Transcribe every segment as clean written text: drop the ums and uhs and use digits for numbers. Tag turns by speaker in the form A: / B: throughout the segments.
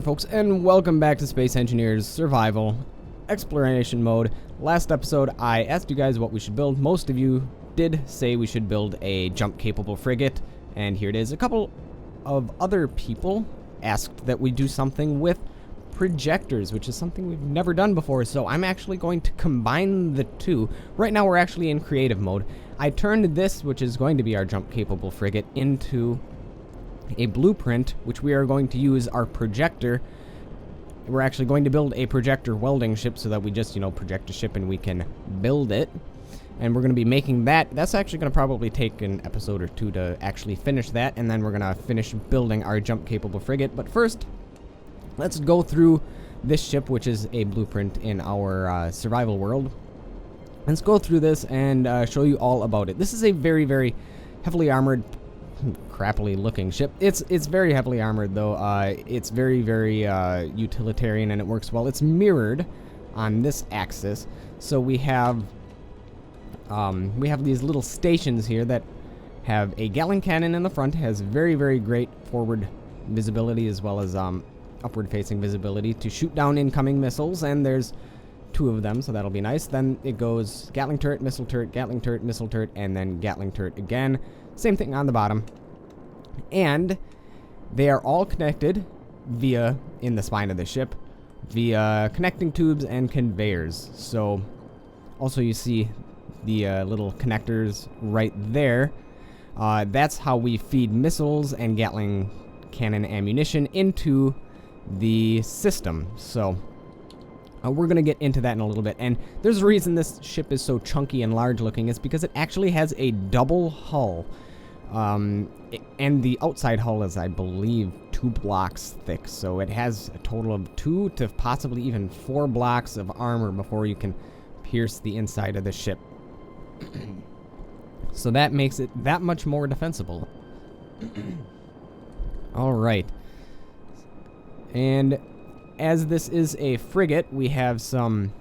A: folks, and welcome back to Space Engineers Survival Exploration Mode. Last episode, I asked you guys what we should build. Most of you did say we should build a jump-capable frigate, and here it is. A couple of other people asked that we do something with projectors, which is something we've never done before, so I'm actually going to combine the two. Right now, we're actually in creative mode. I turned this, which is going to be our jump-capable frigate, into a blueprint, which we are going to use our projector. We're actually going to build a projector welding ship so that we just, project a ship and we can build it. And we're going to be making that. That's actually going to probably take an episode or two to actually finish that, and then we're going to finish building our jump-capable frigate. But first, let's go through this ship, which is a blueprint in our survival world. Let's go through this and show you all about it. This is a very, very heavily armored, crappily looking ship. It's very heavily armored though. It's very, very utilitarian, and it works well. It's mirrored on this axis, so we have these little stations here that have a Gatling cannon in the front. Has very, very great forward visibility as well as upward facing visibility to shoot down incoming missiles, and there's two of them, so that'll be nice. Then it goes Gatling turret, missile turret, Gatling turret, missile turret, and then Gatling turret again. Same thing on the bottom. And they are all connected via, in the spine of the ship, via connecting tubes and conveyors. So, also you see the little connectors right there. That's how we feed missiles and Gatling cannon ammunition into the system. So, we're going to get into that in a little bit. And there's a reason this ship is so chunky and large looking. Is because it actually has a double hull. And the outside hull is, I believe, 2 blocks thick. So it has a total of 2 to possibly even 4 blocks of armor before you can pierce the inside of the ship. So that makes it that much more defensible. Alright. And as this is a frigate, we have some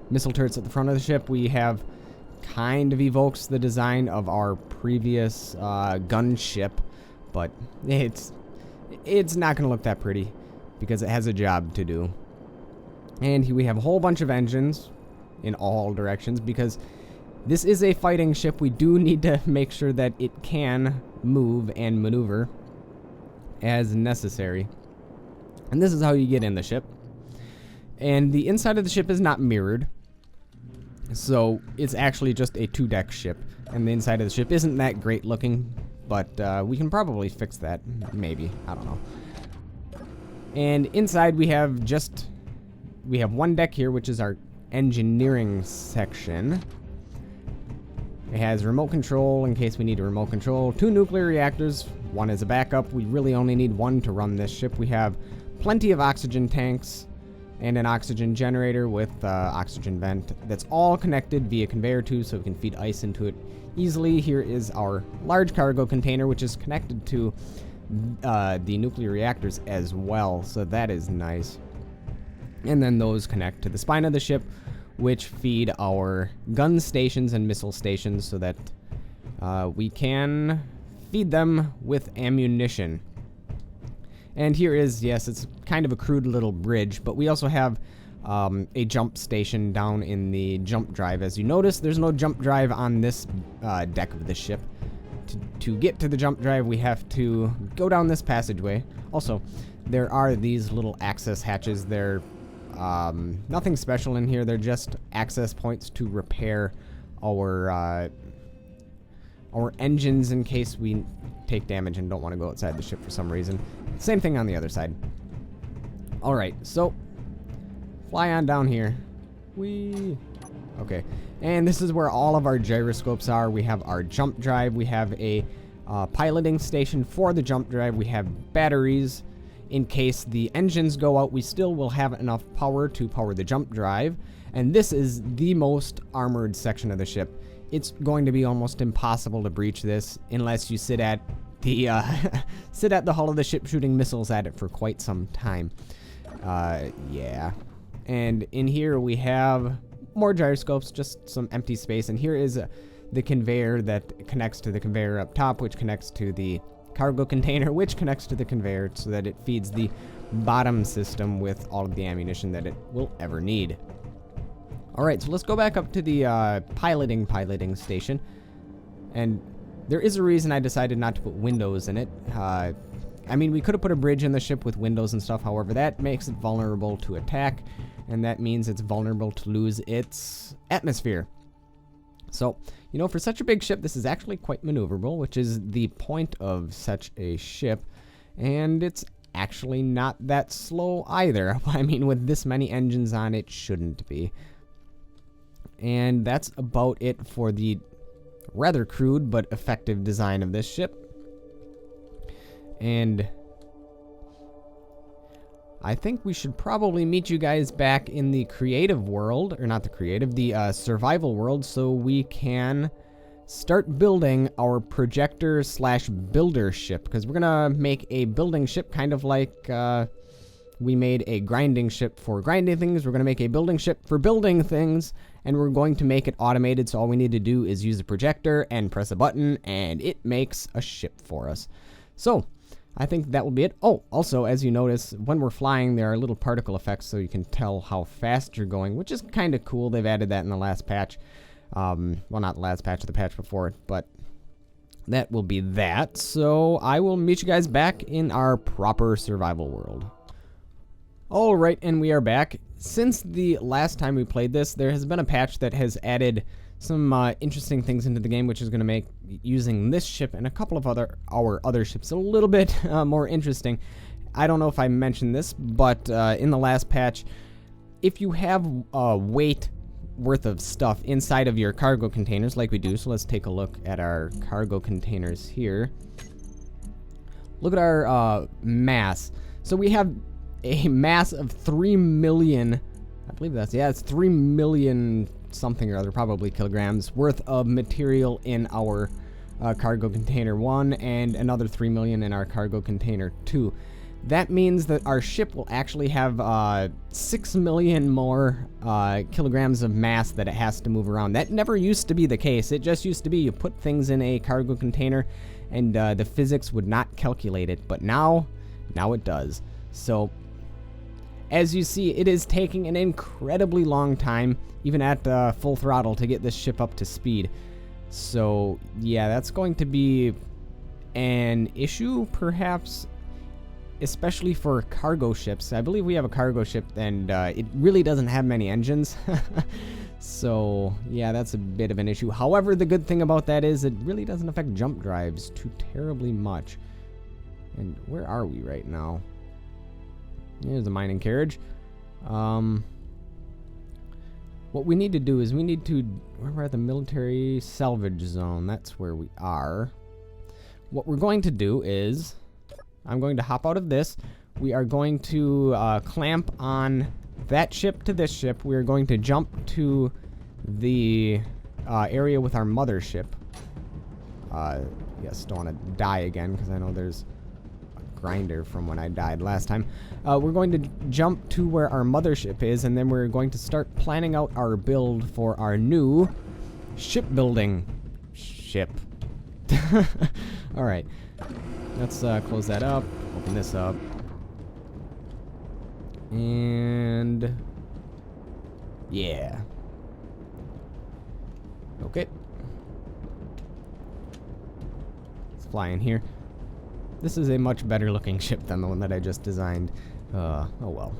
A: missile turrets at the front of the ship. We have kind of evokes the design of our previous gunship, but it's not going to look that pretty because it has a job to do. And here we have a whole bunch of engines in all directions because this is a fighting ship. We do need to make sure that it can move and maneuver as necessary. And this is how you get in the ship. And the inside of the ship is not mirrored. So it's actually just a 2-deck ship. And the inside of the ship isn't that great looking. But we can probably fix that. Maybe. I don't know. And inside we have one deck here, which is our engineering section. It has remote control in case we need a remote control. 2 nuclear reactors. 1 is a backup. We really only need 1 to run this ship. We have plenty of oxygen tanks and an oxygen generator with oxygen vent that's all connected via conveyor tubes, so we can feed ice into it easily. Here is our large cargo container, which is connected to the nuclear reactors as well, so that is nice. And then those connect to the spine of the ship, which feed our gun stations and missile stations so that we can feed them with ammunition. And here is, yes, it's kind of a crude little bridge, but we also have a jump station down in the jump drive. As you notice, there's no jump drive on this deck of the ship. To get to the jump drive, we have to go down this passageway. Also, there are these little access hatches. They're nothing special in here. They're just access points to repair our engines in case we take damage and don't want to go outside the ship for some reason. Same thing on the other side. Alright, so fly on down here. Whee! Okay, and this is where all of our gyroscopes are. We have our jump drive. We have a piloting station for the jump drive. We have batteries. In case the engines go out, we still will have enough power to power the jump drive. And this is the most armored section of the ship. It's going to be almost impossible to breach this unless you sit at the hull of the ship shooting missiles at it for quite some time. Yeah. And in here we have more gyroscopes, just some empty space. And here is the conveyor that connects to the conveyor up top, which connects to the cargo container, which connects to the conveyor so that it feeds the bottom system with all of the ammunition that it will ever need. Alright, so let's go back up to the piloting station. And there is a reason I decided not to put windows in it. I mean, we could have put a bridge in the ship with windows and stuff. However, that makes it vulnerable to attack. And that means it's vulnerable to lose its atmosphere. So, you know, for such a big ship, this is actually quite maneuverable, which is the point of such a ship. And it's actually not that slow either. I mean, with this many engines on, it shouldn't be. And that's about it for the rather crude but effective design of this ship. And I think we should probably meet you guys back in the creative world, or not the creative, the survival world, so we can start building our projector slash builder ship, because we're gonna make a building ship kind of like we made a grinding ship for grinding things. We're gonna make a building ship for building things, and we're going to make it automated, so all we need to do is use a projector and press a button, and it makes a ship for us. So I think that will be it. Oh, also, as you notice, when we're flying, there are little particle effects, so you can tell how fast you're going, which is kind of cool. They've added that in the last patch. Well, not the last patch, the patch before it, but that will be that. So I will meet you guys back in our proper survival world. Alright, and we are back. Since the last time we played this, there has been a patch that has added some interesting things into the game, which is going to make using this ship and a couple of our other ships a little bit more interesting. I don't know if I mentioned this, but in the last patch, if you have weight worth of stuff inside of your cargo containers, like we do, so let's take a look at our cargo containers here. Look at our mass. So we have a mass of 3 million, I believe that's, yeah, it's 3 million something or other, probably kilograms worth of material in our cargo container 1 and another 3 million in our cargo container 2. That means that our ship will actually have 6 million more kilograms of mass that it has to move around. That never used to be the case. It just used to be you put things in a cargo container and the physics would not calculate it, but now it does. So as you see, it is taking an incredibly long time, even at full throttle, to get this ship up to speed. So yeah, that's going to be an issue, perhaps, especially for cargo ships. I believe we have a cargo ship, and it really doesn't have many engines. So yeah, that's a bit of an issue. However, the good thing about that is it really doesn't affect jump drives too terribly much. And where are we right now? Here's a mining carriage. What we need to do is we're at the military salvage zone. That's where we are. What we're going to do is, I'm going to hop out of this. We are going to clamp on that ship to this ship. We are going to jump to the area with our mothership. Yes, don't want to die again, because I know there's grinder from when I died last time. We're going to jump to where our mothership is, and then we're going to start planning out our build for our new shipbuilding ship. Alright, let's close that up, open this up, and yeah, okay, let's fly in here. This is a much better looking ship than the one that I just designed. Oh well.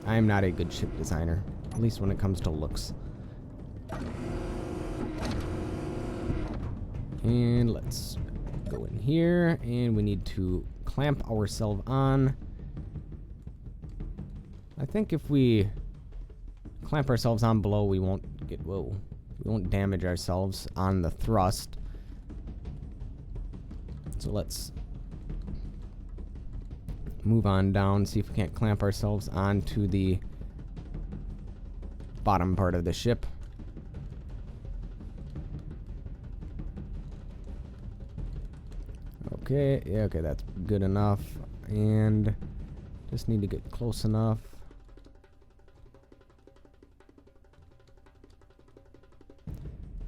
A: I am not a good ship designer, at least when it comes to looks. And let's go in here, and we need to clamp ourselves on. I think if we clamp ourselves on below, we won't damage ourselves on the thrust. So let's move on down, see if we can't clamp ourselves onto the bottom part of the ship. Okay, yeah, okay, that's good enough. And just need to get close enough.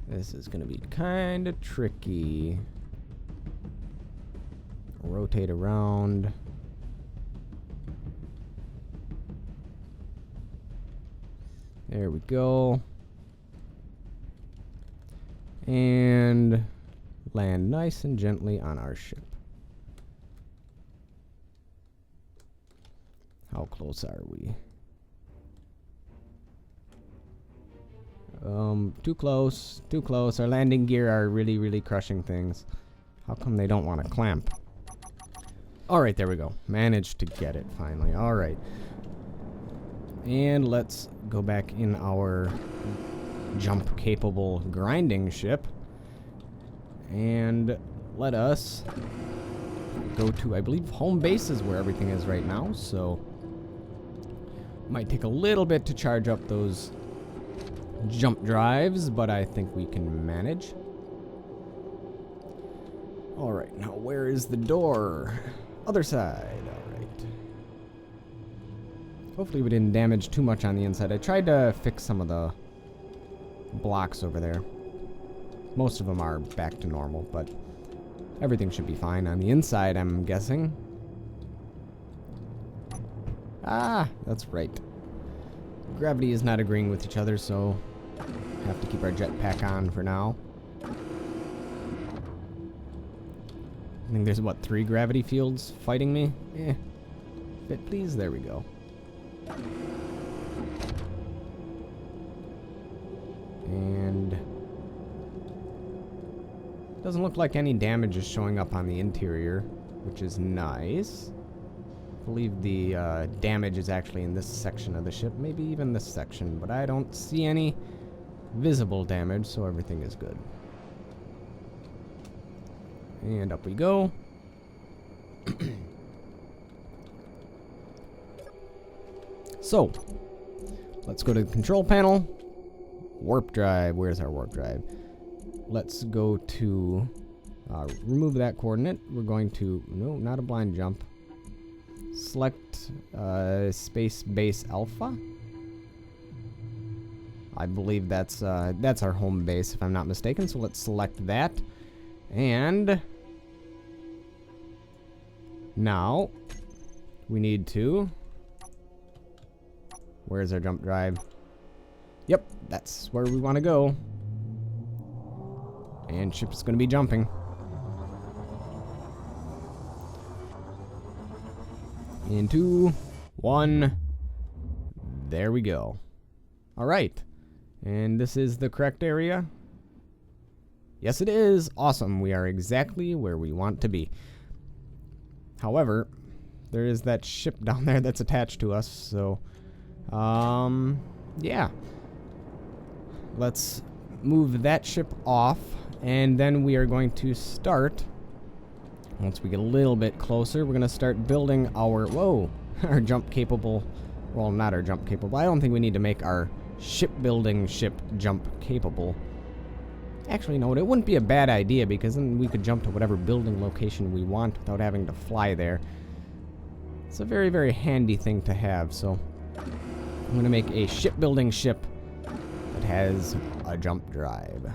A: This is gonna be kind of tricky. rotate around. There we go. And land nice and gently on our ship. How close are we? Too close. Too close. Our landing gear are really, really crushing things. How come they don't want to clamp? Alright, there we go. Managed to get it finally. Alright. And let's go back in our jump-capable grinding ship. And let us go to, I believe, home base is where everything is right now. So, might take a little bit to charge up those jump drives, but I think we can manage. Alright, now where is the door? Other side, alright. Hopefully we didn't damage too much on the inside. I tried to fix some of the blocks over there. Most of them are back to normal, but everything should be fine on the inside, I'm guessing. Ah, that's right. Gravity is not agreeing with each other, so have to keep our jetpack on for now. I think there's, what, 3 gravity fields fighting me? Fit, please. There we go. And doesn't look like any damage is showing up on the interior, which is nice. I believe the damage is actually in this section of the ship, maybe even this section, but I don't see any visible damage, so everything is good. And up we go. So, let's go to the control panel. Warp drive. Where's our warp drive? Let's go to remove that coordinate. We're going to, no, not a blind jump. Select space base alpha. I believe that's our home base, if I'm not mistaken. So let's select that. And now we need to, where's our jump drive? Yep, that's where we want to go. And ship's going to be jumping. In 2, 1. There we go. All right. And this is the correct area. Yes, it is. Awesome. We are exactly where we want to be. However, there is that ship down there that's attached to us. So, yeah. Let's move that ship off. And then we are going to start, once we get a little bit closer, we're going to start building our, our jump capable, well, not our jump capable. I don't think we need to make our shipbuilding ship jump capable. Actually, no, it wouldn't be a bad idea, because then we could jump to whatever building location we want without having to fly there. It's a very, very handy thing to have, so I'm going to make a shipbuilding ship that has a jump drive.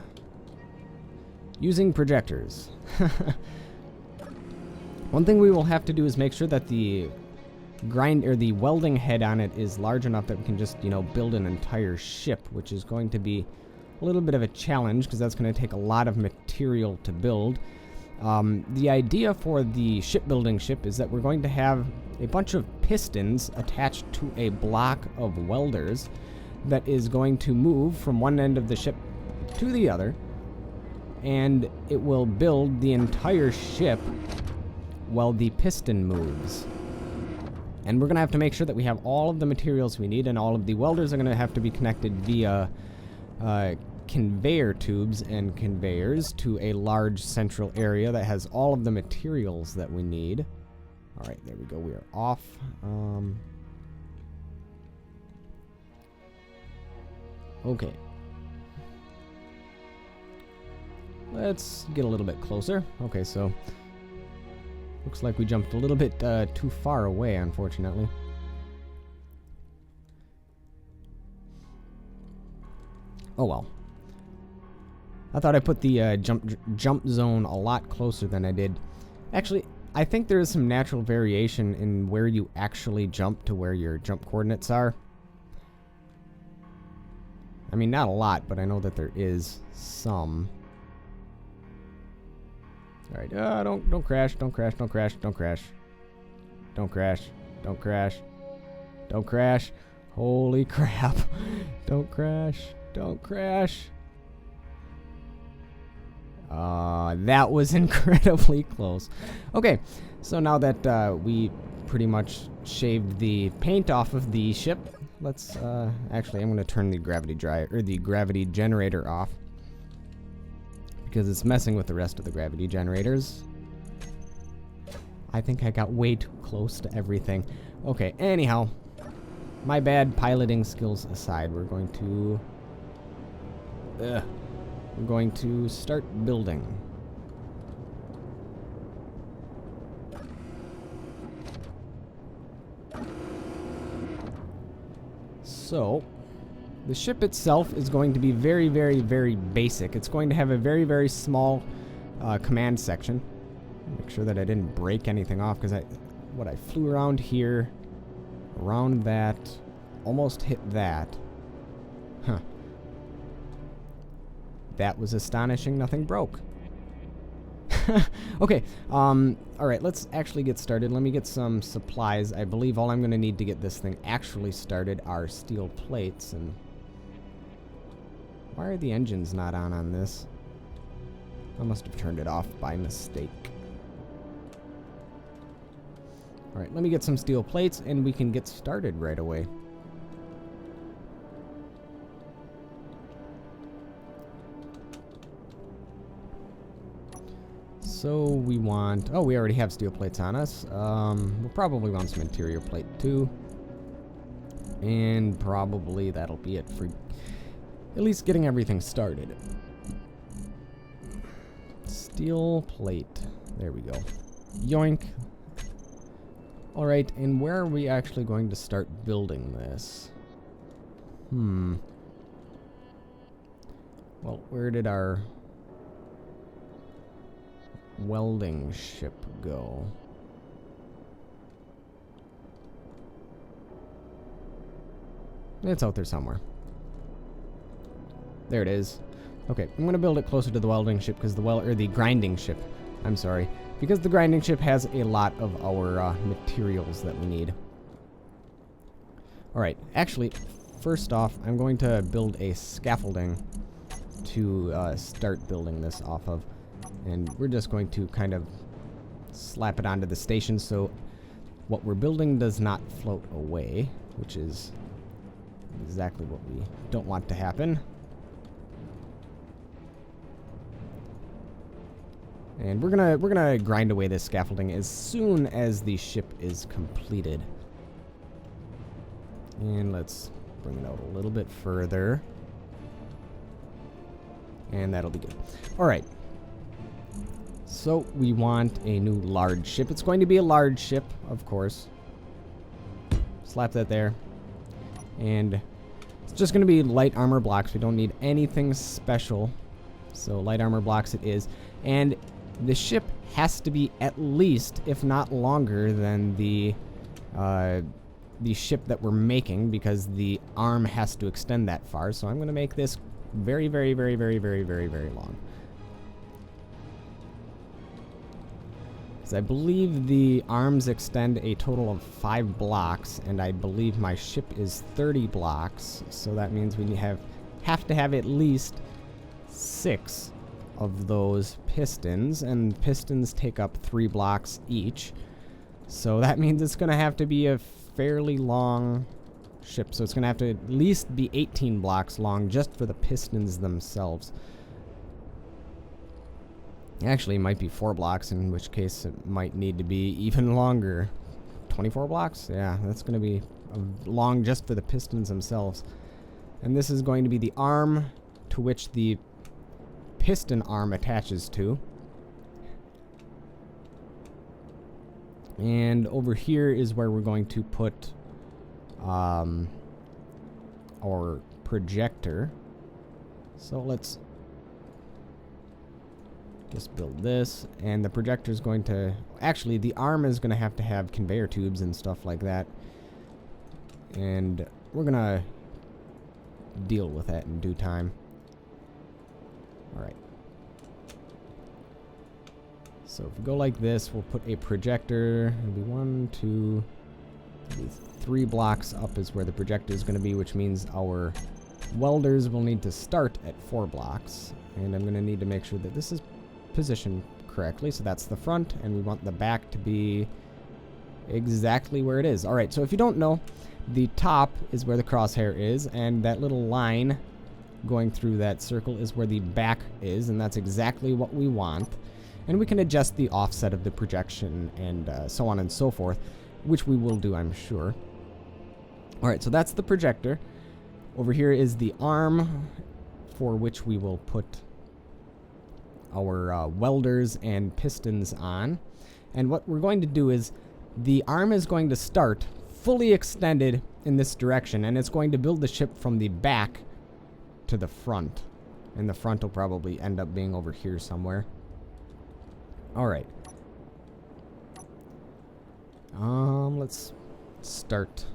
A: Using projectors. One thing we will have to do is make sure that the the welding head on it is large enough that we can just, build an entire ship, which is going to be a little bit of a challenge because that's going to take a lot of material to build. The idea for the shipbuilding ship is that we're going to have a bunch of pistons attached to a block of welders that is going to move from one end of the ship to the other, and it will build the entire ship while the piston moves. And we're going to have to make sure that we have all of the materials we need, and all of the welders are going to have to be connected via conveyor tubes and conveyors to a large central area that has all of the materials that we need. All right, there we go. We are off. Okay. Let's get a little bit closer. Okay, so looks like we jumped a little bit too far away, unfortunately. Oh well. I thought I put the jump zone a lot closer than I did. Actually, I think there is some natural variation in where you actually jump to where your jump coordinates are. I mean, not a lot, but I know that there is some. All right, don't crash, don't crash, don't crash, don't crash. Don't crash, don't crash, don't crash. Holy crap. Don't crash, don't crash. That was incredibly close. Okay, so now that we pretty much shaved the paint off of the ship, let's actually I'm going to turn the gravity generator off because it's messing with the rest of the gravity generators. I think I got way too close to everything. Okay, anyhow, my bad piloting skills aside, we're going to start building. So, the ship itself is going to be very, very, very basic. It's going to have a very, very small command section. Make sure that I didn't break anything off, because I flew around here, around that, almost hit that. Huh. That was astonishing. Nothing broke. Okay. Alright, let's actually get started. Let me get some supplies. I believe all I'm going to need to get this thing actually started are steel plates. And why are the engines not on this? I must have turned it off by mistake. Alright, let me get some steel plates and we can get started right away. So we want... Oh, we already have steel plates on us. We'll probably want some interior plate too. And probably that'll be it for at least getting everything started. Steel plate. There we go. Yoink. Alright, and where are we actually going to start building this? Well, where did our welding ship go? It's out there somewhere. There it is. Okay, I'm gonna build it closer to the welding ship because the grinding ship. I'm sorry, because the grinding ship has a lot of our materials that we need. All right, actually, first off, I'm going to build a scaffolding to start building this off of. And we're just going to kind of slap it onto the station so what we're building does not float away, which is exactly what we don't want to happen. And we're gonna grind away this scaffolding as soon as the ship is completed. And let's bring it out a little bit further. And that'll be good. All right. So we want a new large ship. It's going to be a large ship, of course. Slap that there. And it's just going to be light armor blocks. We don't need anything special. So light armor blocks it is. And the ship has to be at least, if not longer, than the ship that we're making, because the arm has to extend that far. So I'm going to make this very, very, very, very, very, very, very long. I believe the arms extend a total of 5 blocks, and I believe my ship is 30 blocks, so that means we have to have at least 6 of those pistons, and pistons take up 3 blocks each, so that means it's going to have to be a fairly long ship, so it's going to have to at least be 18 blocks long just for the pistons themselves. Actually, it might be 4 blocks, in which case it might need to be even longer. 24 blocks? Yeah, that's going to be long just for the pistons themselves. And this is going to be the arm to which the piston arm attaches to. And over here is where we're going to put our projector. So let's Just build this, and the projector is going to... Actually, the arm is going to have conveyor tubes and stuff like that. And we're going to deal with that in due time. Alright. So if we go like this, we'll put a projector. It'll be 1, 2, maybe 3 blocks up is where the projector is going to be, which means our welders will need to start at 4 blocks. And I'm going to need to make sure that this is positioned correctly. So that's the front, and we want the back to be exactly where it is. Alright, so if you don't know, the top is where the crosshair is, and that little line going through that circle is where the back is, and that's exactly what we want. And we can adjust the offset of the projection and so on and so forth, which we will do, I'm sure. Alright, so that's the projector. Over here is the arm, for which we will put our welders and pistons on. And what we're going to do is the arm is going to start fully extended in this direction, and it's going to build the ship from the back to the front. And the front will probably end up being over here somewhere. Alright. Let's start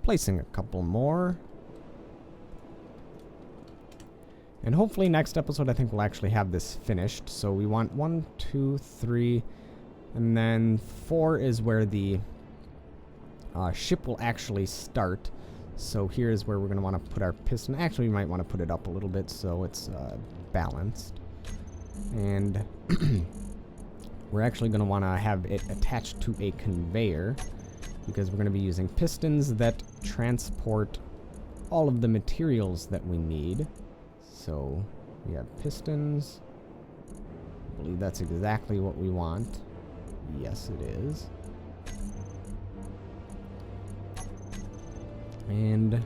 A: placing a couple more. And hopefully next episode I think we'll actually have this finished. So we want 1, 2, 3, and then 4 is where the ship will actually start. So here is where we're going to want to put our piston. Actually, we might want to put it up a little bit so it's balanced. And we're actually going to want to have it attached to a conveyor, because we're going to be using pistons that transport all of the materials that we need. So we have pistons. I believe that's exactly what we want. Yes, it is. And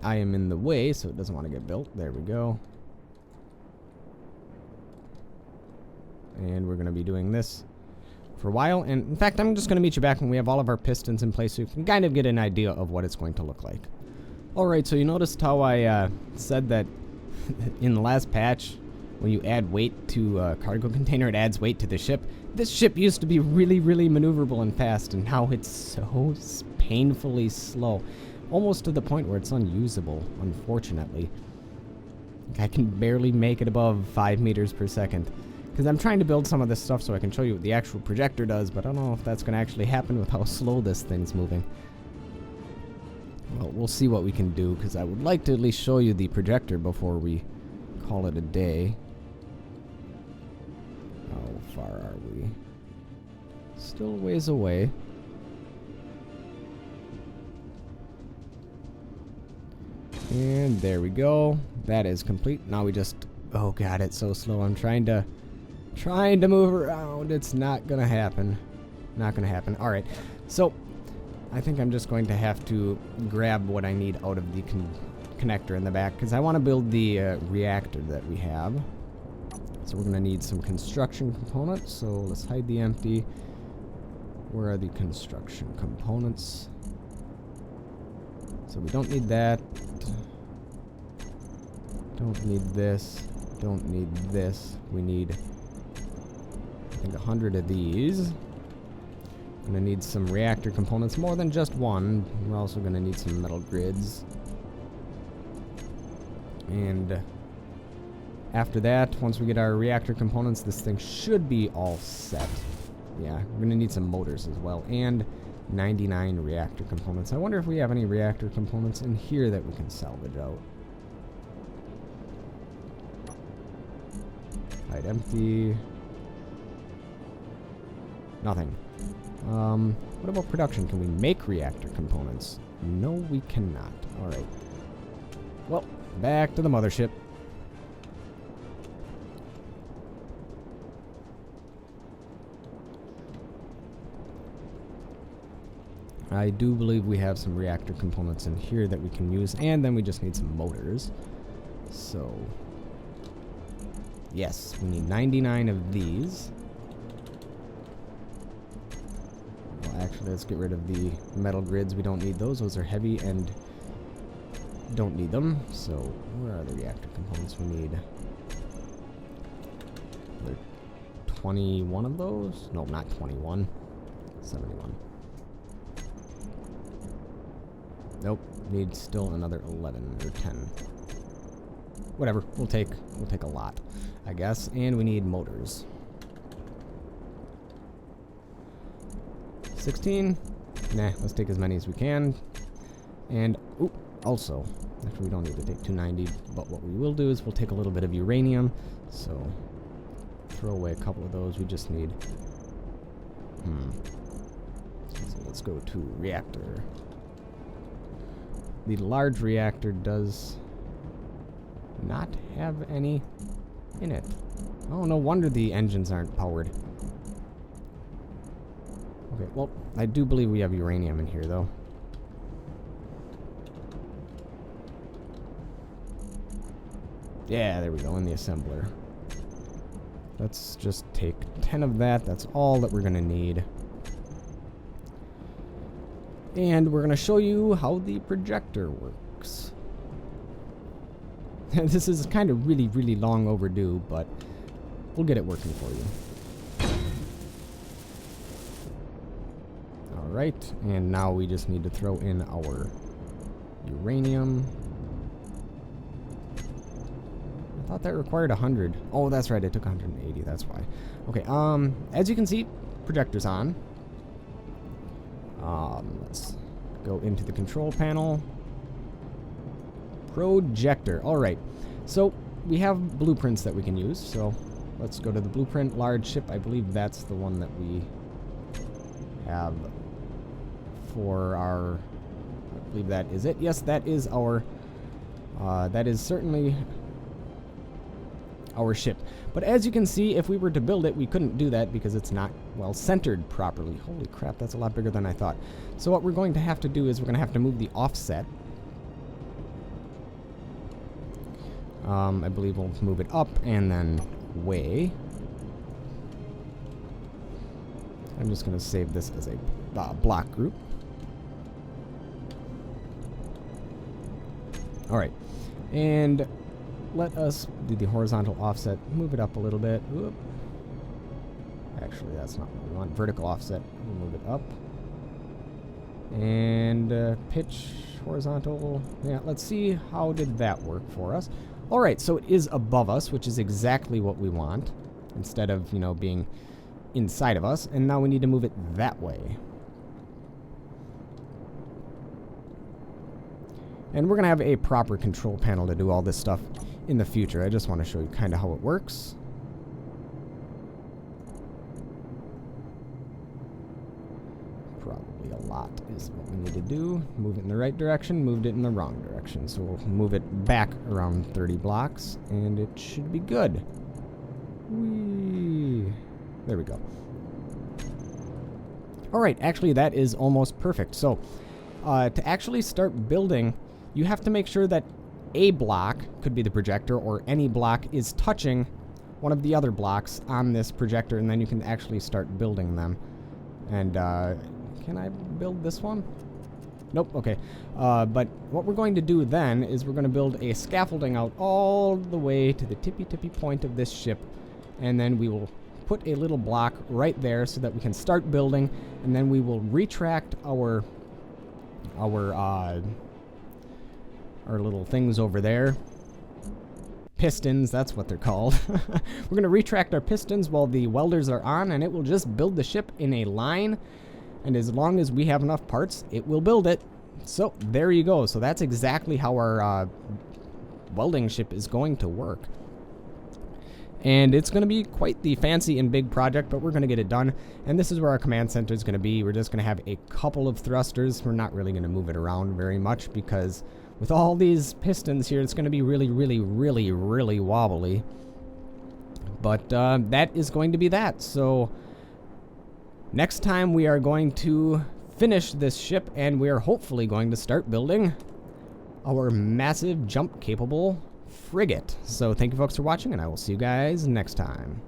A: I am in the way, so it doesn't want to get built. There we go. And we're going to be doing this for a while. And in fact, I'm just going to meet you back when we have all of our pistons in place so you can kind of get an idea of what it's going to look like. Alright, so you noticed how I said that in the last patch, when you add weight to a cargo container, it adds weight to the ship. This ship used to be really, really maneuverable and fast, and now it's so painfully slow. Almost to the point where it's unusable, unfortunately. I can barely make it above 5 meters per second. Because I'm trying to build some of this stuff so I can show you what the actual projector does, but I don't know if that's going to actually happen with how slow this thing's moving. Well, we'll see what we can do, because I would like to at least show you the projector before we call it a day. How far are we? Still a ways away. And there we go. That is complete. Now we just... Oh god, it's so slow. I'm trying to move around. It's not gonna happen. Not gonna happen. Alright. So, I think I'm just going to have to grab what I need out of the connector in the back, because I want to build the reactor that we have. So we're going to need some construction components. So let's hide the empty. Where are the construction components? So we don't need that. Don't need this. Don't need this. We need, I think, 100 of these. I'm going to need some reactor components, more than just one. We're also going to need some metal grids. And after that, once we get our reactor components, this thing should be all set. Yeah, we're going to need some motors as well, and 99 reactor components. I wonder if we have any reactor components in here that we can salvage out. Hide empty. Nothing. What about production? Can we make reactor components? No, we cannot. Alright. Well, back to the mothership. I do believe we have some reactor components in here that we can use, and then we just need some motors. So, yes, we need 99 of these. Well, actually, let's get rid of the metal grids. We don't need those. Those are heavy and don't need them. So where are the reactor components we need? There 21 of those? No, not 21. 71. Nope, need still another 11 or 10. Whatever, we'll take a lot, I guess. And we need motors. 16. Nah, let's take as many as we can. And also, actually we don't need to take 290, but what we will do is we'll take a little bit of uranium. So throw away a couple of those. We just need so let's go to reactor. The large reactor does not have any in it. Oh, no wonder the engines aren't powered. Okay, well, I do believe we have uranium in here, though. Yeah, there we go, in the assembler. Let's just take 10 of that. That's all that we're going to need. And we're going to show you how the projector works. This is kind of really, really long overdue, but we'll get it working for you. Alright, and now we just need to throw in our uranium. I thought that required 100. Oh, that's right, it took 180, that's why. Okay, as you can see, projector's on. Let's go into the control panel. Projector. Alright, so we have blueprints that we can use, so let's go to the blueprint. Large ship, I believe that's the one that we have for our, I believe that is it. Yes, that is our, that is certainly our ship. But as you can see, if we were to build it, we couldn't do that because it's not, well, centered properly. Holy crap, that's a lot bigger than I thought. So what we're going to have to do is we're going to have to move the offset. I believe we'll move it up and then way. I'm just going to save this as a block group. Alright, and let us do the horizontal offset. Move it up a little bit. Whoop. Actually, that's not what we want. Vertical offset. We'll move it up. And pitch horizontal. Yeah, let's see how did that work for us. Alright, so it is above us, which is exactly what we want. Instead of, you know, being inside of us. And now we need to move it that way. And we're going to have a proper control panel to do all this stuff in the future. I just want to show you kind of how it works. Probably a lot is what we need to do. Move it in the right direction, moved it in the wrong direction. So we'll move it back around 30 blocks, and it should be good. Whee! There we go. Alright, actually that is almost perfect. So, to actually start building, you have to make sure that a block, could be the projector, or any block is touching one of the other blocks on this projector, and then you can actually start building them. And, can I build this one? Nope, okay. But what we're going to do then is we're going to build a scaffolding out all the way to the tippy point of this ship, and then we will put a little block right there so that we can start building, and then we will retract our little things over there. Pistons, that's what they're called. We're going to retract our pistons while the welders are on, and it will just build the ship in a line. And as long as we have enough parts, it will build it. So, there you go. So that's exactly how our welding ship is going to work. And it's going to be quite the fancy and big project, but we're going to get it done. And this is where our command center is going to be. We're just going to have a couple of thrusters. We're not really going to move it around very much because with all these pistons here, it's going to be really, really, really, really wobbly. But that is going to be that. So next time we are going to finish this ship, and we are hopefully going to start building our massive jump-capable frigate. So thank you folks for watching, and I will see you guys next time.